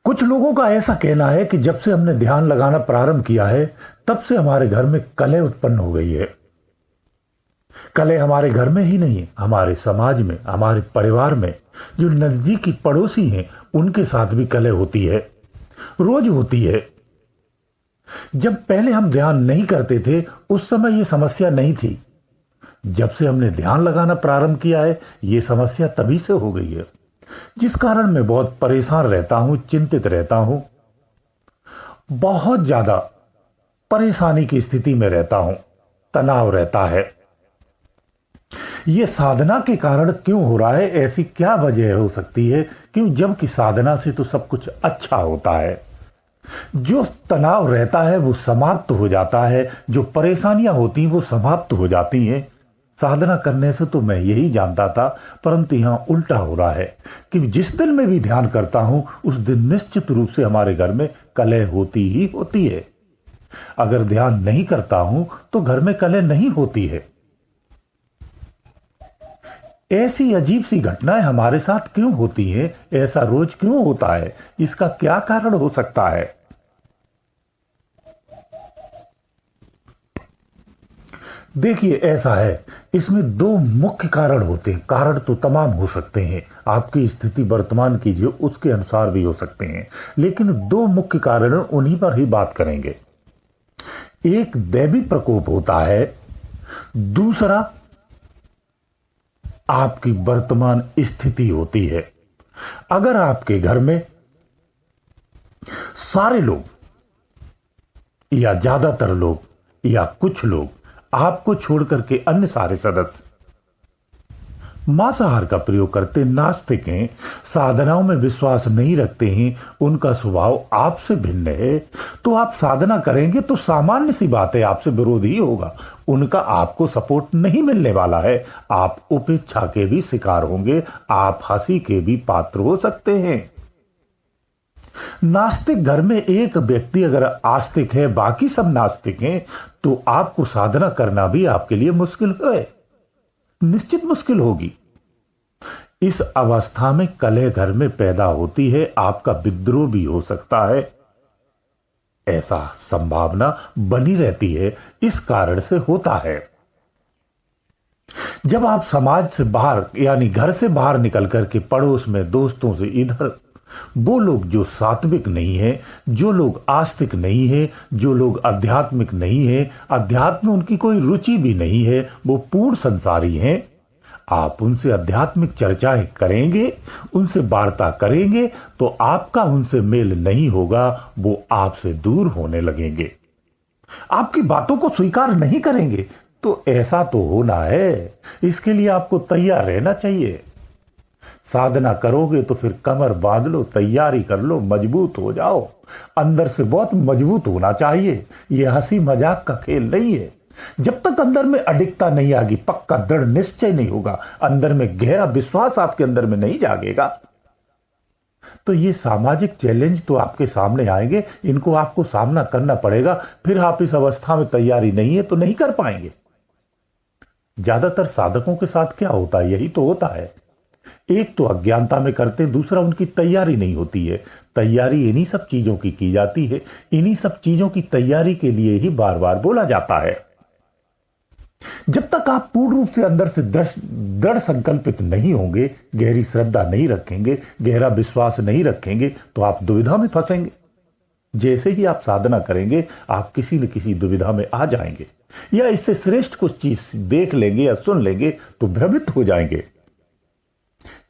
कुछ लोगों का ऐसा कहना है कि जब से हमने ध्यान लगाना प्रारंभ किया है तब से हमारे घर में कलह उत्पन्न हो गई है। कलह हमारे घर में ही नहीं, हमारे समाज में, हमारे परिवार में, जो नजदीकी पड़ोसी हैं उनके साथ भी कलह होती है, रोज होती है। जब पहले हम ध्यान नहीं करते थे उस समय यह समस्या नहीं थी। जब से हमने ध्यान लगाना प्रारंभ किया है यह समस्या तभी से हो गई है, जिस कारण मैं बहुत परेशान रहता हूं, चिंतित रहता हूं, बहुत ज्यादा परेशानी की स्थिति में रहता हूं, तनाव रहता है। यह साधना के कारण क्यों हो रहा है? ऐसी क्या वजह हो सकती है? क्यों, जबकि साधना से तो सब कुछ अच्छा होता है। जो तनाव रहता है वो समाप्त हो जाता है, जो परेशानियां होती हैं वो समाप्त हो जाती हैं। साधना करने से तो मैं यही जानता था, परंतु यहां उल्टा हो रहा है कि जिस दिन मैं भी ध्यान करता हूं उस दिन निश्चित रूप से हमारे घर में कलह होती ही होती है। अगर ध्यान नहीं करता हूं तो घर में कलह नहीं होती है। ऐसी अजीब सी घटनाएं हमारे साथ क्यों होती हैं? ऐसा रोज क्यों होता है? इसका क्या कारण हो सकता है? देखिए, ऐसा है, इसमें दो मुख्य कारण होते हैं। कारण तो तमाम हो सकते हैं, आपकी स्थिति वर्तमान की जो उसके अनुसार भी हो सकते हैं, लेकिन दो मुख्य कारण, उन्हीं पर ही बात करेंगे। एक दैवी प्रकोप होता है, दूसरा आपकी वर्तमान स्थिति होती है। अगर आपके घर में सारे लोग या ज्यादातर लोग या कुछ लोग आपको छोड़कर के अन्य सारे सदस्य मांसाहार का प्रयोग करते, नास्तिक हैं, साधनाओं में विश्वास नहीं रखते हैं, उनका स्वभाव आपसे भिन्न है, तो आप साधना करेंगे तो सामान्य सी बात है, आपसे विरोध ही होगा। उनका आपको सपोर्ट नहीं मिलने वाला है। आप उपेक्षा के भी शिकार होंगे, आप हंसी के भी पात्र हो सकते हैं। नास्तिक घर में एक व्यक्ति अगर आस्तिक है, बाकी सब नास्तिक हैं, तो आपको साधना करना भी आपके लिए मुश्किल है, निश्चित मुश्किल होगी। इस अवस्था में कलह घर में पैदा होती है, आपका विद्रोह भी हो सकता है, ऐसा संभावना बनी रहती है। इस कारण से होता है, जब आप समाज से बाहर यानी घर से बाहर निकल करके पड़ोस में, दोस्तों से, इधर वो लोग जो सात्विक नहीं है, जो लोग आस्तिक नहीं है, जो लोग आध्यात्मिक नहीं है, अध्यात्म में उनकी कोई रुचि भी नहीं है, वो पूर्ण संसारी हैं, आप उनसे आध्यात्मिक चर्चाएं करेंगे, उनसे वार्ता करेंगे तो आपका उनसे मेल नहीं होगा, वो आपसे दूर होने लगेंगे, आपकी बातों को स्वीकार नहीं करेंगे। तो ऐसा तो होना है, इसके लिए आपको तैयार रहना चाहिए। साधना करोगे तो फिर कमर बांध लो, तैयारी कर लो, मजबूत हो जाओ। अंदर से बहुत मजबूत होना चाहिए, यह हंसी मजाक का खेल नहीं है। जब तक अंदर में अडिगता नहीं आएगी, पक्का दृढ़ निश्चय नहीं होगा, अंदर में गहरा विश्वास आपके अंदर में नहीं जागेगा, तो ये सामाजिक चैलेंज तो आपके सामने आएंगे, इनको आपको सामना करना पड़ेगा। फिर आप इस अवस्था में तैयारी नहीं है तो नहीं कर पाएंगे। ज्यादातर साधकों के साथ क्या होता है? यही तो होता है, एक तो अज्ञानता में करते, दूसरा उनकी तैयारी नहीं होती है। तैयारी इन्हीं सब चीजों की जाती है, इन्हीं सब चीजों की तैयारी के लिए ही बार बार बोला जाता है। जब तक आप पूर्ण रूप से अंदर से दृढ़ संकल्पित नहीं होंगे, गहरी श्रद्धा नहीं रखेंगे, गहरा विश्वास नहीं रखेंगे, तो आप दुविधा में फंसेंगे। जैसे ही आप साधना करेंगे आप किसी न किसी दुविधा में आ जाएंगे, या इससे श्रेष्ठ कुछ चीज देख लेंगे या सुन लेंगे तो भ्रमित हो जाएंगे।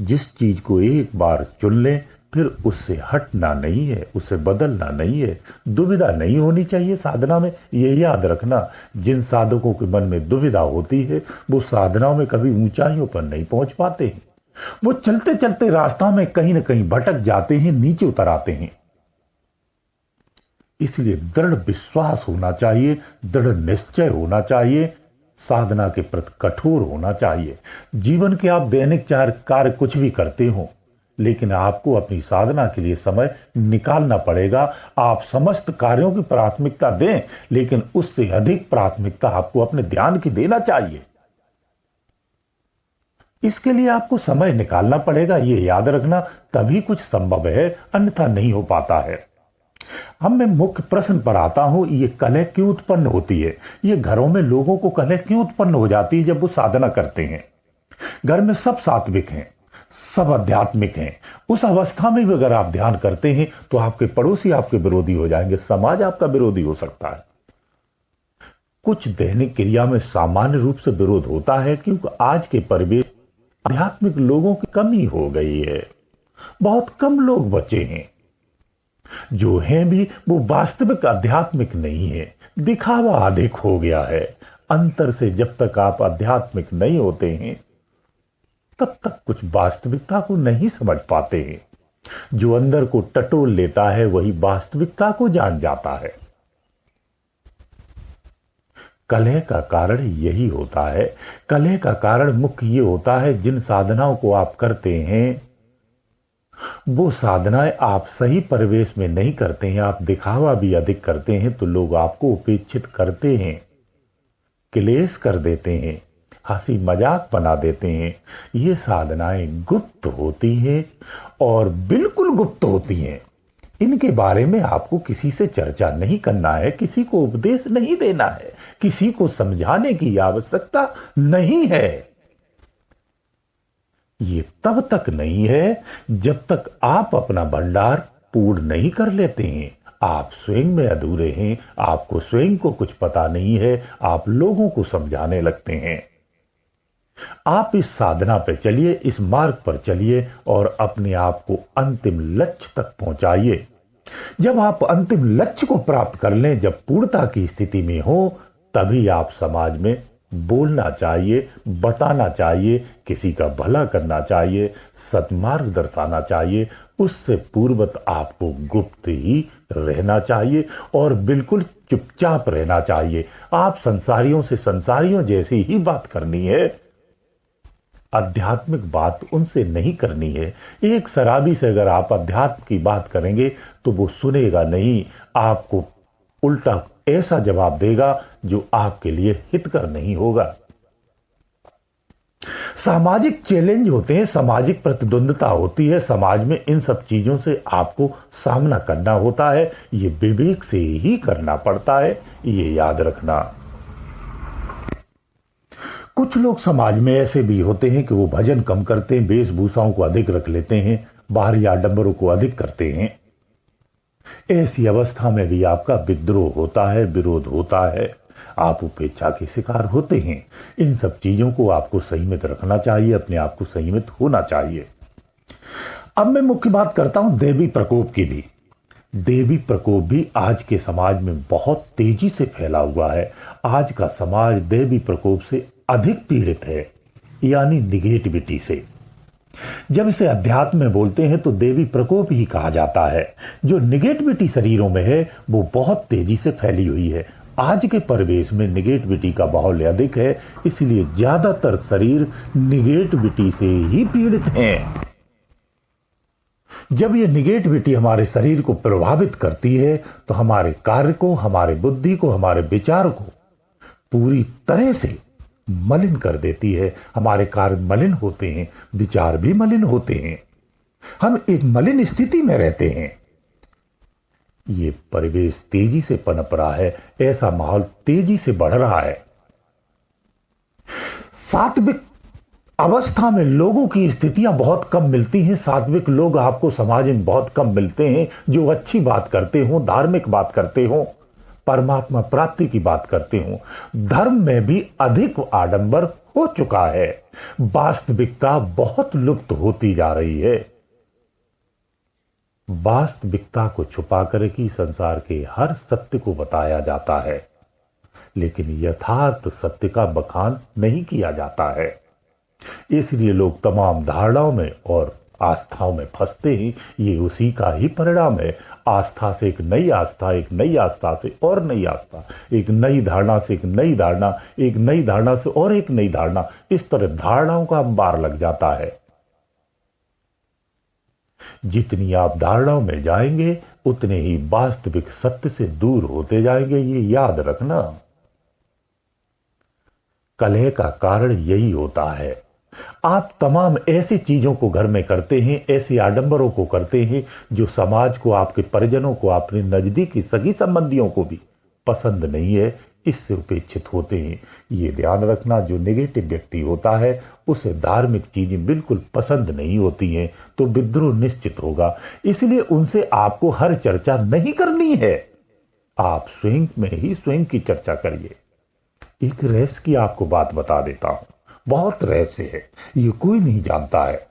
जिस चीज को एक बार चुन लें फिर उससे हटना नहीं है, उससे बदलना नहीं है। दुविधा नहीं होनी चाहिए साधना में, ये याद रखना। जिन साधकों के मन में दुविधा होती है वो साधनाओं में कभी ऊंचाइयों पर नहीं पहुंच पाते हैं, वो चलते चलते रास्ता में कहीं ना कहीं भटक जाते हैं, नीचे उतर आते हैं। इसलिए दृढ़ विश्वास होना चाहिए, दृढ़ निश्चय होना चाहिए, साधना के प्रति कठोर होना चाहिए। जीवन के आप दैनिक चार कार्य कुछ भी करते हो, लेकिन आपको अपनी साधना के लिए समय निकालना पड़ेगा। आप समस्त कार्यों की प्राथमिकता दें, लेकिन उससे अधिक प्राथमिकता आपको अपने ध्यान की देना चाहिए। इसके लिए आपको समय निकालना पड़ेगा, ये याद रखना, तभी कुछ संभव है, अन्यथा नहीं हो पाता है। अब मैं मुख्य प्रश्न पर आता हूं, ये कलह क्यों उत्पन्न होती है? ये घरों में लोगों को कलह क्यों उत्पन्न हो जाती है जब वो साधना करते हैं? घर में सब सात्विक हैं, सब आध्यात्मिक हैं। उस अवस्था में भी अगर आप ध्यान करते हैं तो आपके पड़ोसी आपके विरोधी हो जाएंगे, समाज आपका विरोधी हो सकता है। कुछ दैनिक क्रिया में सामान्य रूप से विरोध होता है क्योंकि आज के परिवेश आध्यात्मिक लोगों की कमी हो गई है। बहुत कम लोग बचे हैं, जो हैं भी वो वास्तविक आध्यात्मिक नहीं है, दिखावा अधिक हो गया है। अंतर से जब तक आप आध्यात्मिक नहीं होते हैं तब तक कुछ वास्तविकता को नहीं समझ पाते हैं। जो अंदर को टटोल लेता है वही वास्तविकता को जान जाता है। कलह का कारण यही होता है। कलह का कारण मुख्य ये होता है, जिन साधनाओं को आप करते हैं वो साधनाएं आप सही परिवेश में नहीं करते हैं, आप दिखावा भी अधिक करते हैं तो लोग आपको उपेक्षित करते हैं, क्लेश कर देते हैं, हंसी मजाक बना देते हैं। ये साधनाएं गुप्त होती हैं और बिल्कुल गुप्त होती हैं। इनके बारे में आपको किसी से चर्चा नहीं करना है, किसी को उपदेश नहीं देना है, किसी को समझाने की आवश्यकता नहीं है। ये तब तक नहीं है जब तक आप अपना भंडार पूर्ण नहीं कर लेते हैं। आप स्वयं में अधूरे हैं, आपको स्वयं को कुछ पता नहीं है, आप लोगों को समझाने लगते हैं। आप इस साधना पर चलिए, इस मार्ग पर चलिए और अपने आप को अंतिम लक्ष्य तक पहुंचाइए। जब आप अंतिम लक्ष्य को प्राप्त कर लें, जब पूर्णता की स्थिति में हो, तभी आप समाज में बोलना चाहिए, बताना चाहिए, किसी का भला करना चाहिए, सन्मार्ग दर्शाना चाहिए। उससे पूर्वत आपको गुप्त ही रहना चाहिए और बिल्कुल चुपचाप रहना चाहिए। आप संसारियों से संसारियों जैसी ही बात करनी है, आध्यात्मिक बात उनसे नहीं करनी है। एक शराबी से अगर आप अध्यात्म की बात करेंगे तो वो सुनेगा नहीं, आपको उल्टा ऐसा जवाब देगा जो आपके लिए हितकर नहीं होगा। सामाजिक चैलेंज होते हैं, सामाजिक प्रतिद्वंदता होती है, समाज में इन सब चीजों से आपको सामना करना होता है। ये विवेक से ही करना पड़ता है, ये याद रखना। कुछ लोग समाज में ऐसे भी होते हैं कि वो भजन कम करते हैं, वेशभूषाओं को अधिक रख लेते हैं, बाहरी आडंबरों को अधिक करते हैं। ऐसी अवस्था में भी आपका विद्रोह होता है, विरोध होता है, आप उपेक्षा के शिकार होते हैं। इन सब चीजों को आपको संयमित रखना चाहिए, अपने आप को संयमित होना चाहिए। अब मैं मुख्य बात करता हूं देवी प्रकोप की भी। देवी प्रकोप भी आज के समाज में बहुत तेजी से फैला हुआ है। आज का समाज देवी प्रकोप से अधिक पीड़ित है, यानी निगेटिविटी से। जब इसे अध्यात्म में बोलते हैं तो देवी प्रकोप ही कहा जाता है। जो निगेटिविटी शरीरों में है वो बहुत तेजी से फैली हुई है। आज के परिवेश में निगेटिविटी का बाहुल्य अधिक है, इसलिए ज्यादातर शरीर निगेटिविटी से ही पीड़ित हैं। जब यह निगेटिविटी हमारे शरीर को प्रभावित करती है तो हमारे कार्य को, हमारे बुद्धि को, हमारे विचार को पूरी तरह से मलिन कर देती है। हमारे कार्य मलिन होते हैं, विचार भी मलिन होते हैं, हम एक मलिन स्थिति में रहते हैं। ये परिवेश तेजी से पनप रहा है, ऐसा माहौल तेजी से बढ़ रहा है। सात्विक अवस्था में लोगों की स्थितियां बहुत कम मिलती हैं। सात्विक लोग आपको समाज में बहुत कम मिलते हैं जो अच्छी बात करते हो, धार्मिक बात करते हो, परमात्मा प्राप्ति की बात करते हो। धर्म में भी अधिक आडंबर हो चुका है, वास्तविकता बहुत लुप्त होती जा रही है। वास्तविकता को छुपा कर ही संसार के हर सत्य को बताया जाता है, लेकिन यथार्थ सत्य का बखान नहीं किया जाता है। इसलिए लोग तमाम धारणाओं में और आस्थाओं में फंसते हैं। ये उसी का ही परिणाम है। आस्था से एक नई आस्था, एक नई आस्था से और नई आस्था, एक नई धारणा से एक नई धारणा, एक नई धारणा से और एक नई धारणा, इस तरह धारणाओं का अंबार लग जाता है। जितनी आप धारणाओं में जाएंगे उतने ही वास्तविक सत्य से दूर होते जाएंगे, ये याद रखना। कलह का कारण यही होता है। आप तमाम ऐसी चीजों को घर में करते हैं, ऐसे आडंबरों को करते हैं जो समाज को, आपके परिजनों को, अपने नजदीकी सगी संबंधियों को भी पसंद नहीं है, इससे उपेक्षित होते हैं। ये ध्यान रखना, जो नेगेटिव व्यक्ति होता है उसे धार्मिक चीजें बिल्कुल पसंद नहीं होती हैं, तो विद्रोह निश्चित होगा। इसलिए उनसे आपको हर चर्चा नहीं करनी है, आप स्वयं में ही स्वयं की चर्चा करिए। एक रहस्य की आपको बात बता देता हूं, बहुत रहस्य है, ये कोई नहीं जानता है।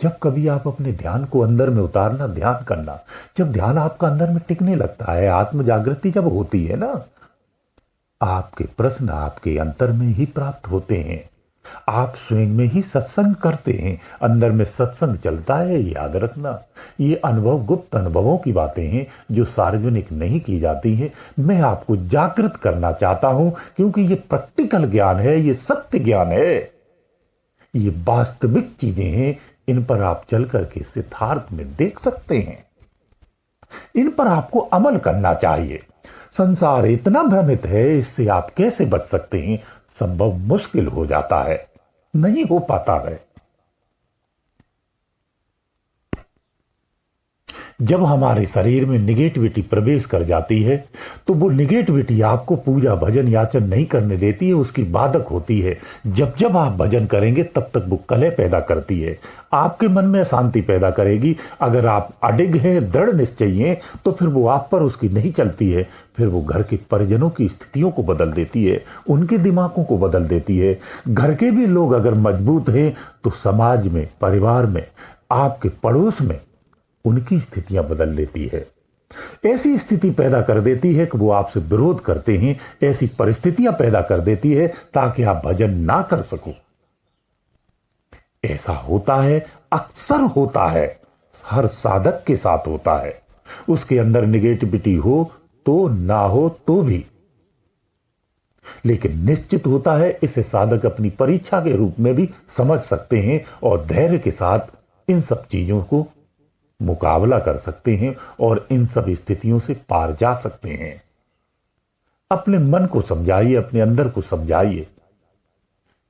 जब कभी आप अपने ध्यान को अंदर में उतारना, ध्यान करना, जब ध्यान आपका अंदर में टिकने लगता है, आत्म जागृति जब होती है ना, आपके प्रश्न आपके अंतर में ही प्राप्त होते हैं। आप स्वयं में ही सत्संग करते हैं, अंदर में सत्संग चलता है। याद रखना, ये अनुभव गुप्त अनुभवों की बातें हैं जो सार्वजनिक नहीं की जाती हैं। मैं आपको जागृत करना चाहता हूं, क्योंकि ये प्रैक्टिकल ज्ञान है, ये सत्य ज्ञान है, ये वास्तविक चीजें हैं। इन पर आप चल करके सिद्धार्थ में देख सकते हैं, इन पर आपको अमल करना चाहिए। संसार इतना भ्रमित है, इससे आप कैसे बच सकते हैं? संभव मुश्किल हो जाता है, नहीं हो पाता है। जब हमारे शरीर में निगेटिविटी प्रवेश कर जाती है, तो वो निगेटिविटी आपको पूजा भजन याचन नहीं करने देती है, उसकी बाधक होती है। जब जब आप भजन करेंगे तब तक वो कलह पैदा करती है, आपके मन में शांति पैदा करेगी। अगर आप अडिग हैं, दृढ़ निश्चयी हैं, तो फिर वो आप पर उसकी नहीं चलती है, फिर वो घर के परिजनों की स्थितियों को बदल देती है, उनके दिमागों को बदल देती है। घर के भी लोग अगर मजबूत हैं तो समाज में, परिवार में, आपके पड़ोस में उनकी स्थितियां बदल देती है। ऐसी स्थिति पैदा कर देती है कि वो आपसे विरोध करते हैं, ऐसी परिस्थितियां पैदा कर देती है ताकि आप भजन ना कर सको। ऐसा होता है, अक्सर होता है, हर साधक के साथ होता है। उसके अंदर निगेटिविटी हो तो ना हो तो भी, लेकिन निश्चित होता है इसे साधक अपनी परीक्षा के रूप में भी समझ सकते हैं और धैर्य के साथ इन सब चीजों को मुकाबला कर सकते हैं और इन सब स्थितियों से पार जा सकते हैं। अपने मन को समझाइए, अपने अंदर को समझाइए,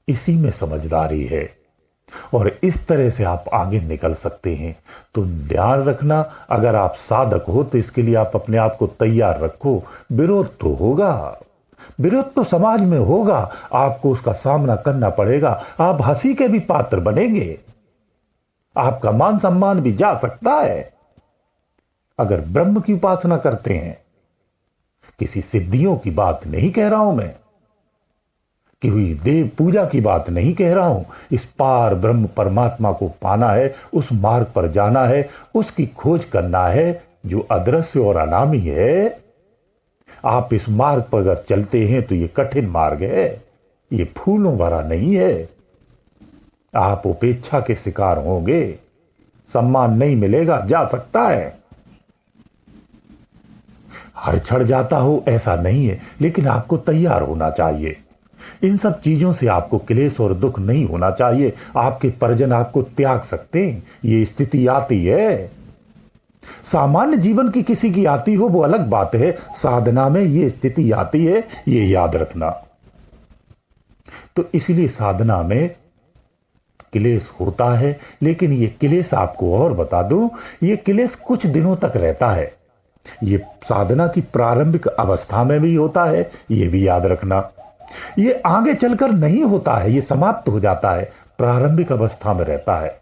इसी में समझदारी है और इस तरह से आप आगे निकल सकते हैं। तो ध्यान रखना, अगर आप साधक हो तो इसके लिए आप अपने आप को तैयार रखो। विरोध तो होगा, विरोध तो समाज में होगा, आपको उसका सामना करना पड़ेगा। आप हंसी के भी पात्र बनेंगे, आपका मान सम्मान भी जा सकता है। अगर ब्रह्म की उपासना करते हैं, किसी सिद्धियों की बात नहीं कह रहा हूं मैं, कि हुई देव पूजा की बात नहीं कह रहा हूं। इस पार ब्रह्म परमात्मा को पाना है, उस मार्ग पर जाना है, उसकी खोज करना है जो अदृश्य और अनामी है। आप इस मार्ग पर अगर चलते हैं तो ये कठिन मार्ग है, ये फूलों भरा नहीं है। आप उपेक्षा के शिकार होंगे, सम्मान नहीं मिलेगा, जा सकता है, हर छड़ जाता हो ऐसा नहीं है, लेकिन आपको तैयार होना चाहिए। इन सब चीजों से आपको क्लेश और दुख नहीं होना चाहिए। आपके परिजन आपको त्याग सकते हैं, ये स्थिति आती है। सामान्य जीवन की किसी की आती हो वो अलग बात है, साधना में ये स्थिति आती है, ये याद रखना। तो इसलिए साधना में क्लेश होता है, लेकिन ये क्लेश आपको और बता दूं, ये क्लेश कुछ दिनों तक रहता है। ये साधना की प्रारंभिक अवस्था में भी होता है, ये भी याद रखना। ये आगे चलकर नहीं होता है, ये समाप्त हो जाता है, प्रारंभिक अवस्था में रहता है।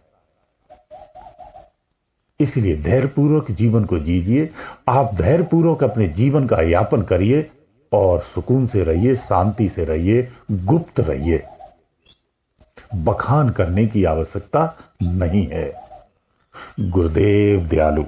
इसलिए धैर्यपूर्वक जीवन को जीजिए। आप धैर्यपूर्वक अपने जीवन का यापन करिए और सुकून से रहिए, शांति से रहिए, गुप्त रहिए। बखान करने की आवश्यकता नहीं है। गुरुदेव दयालु।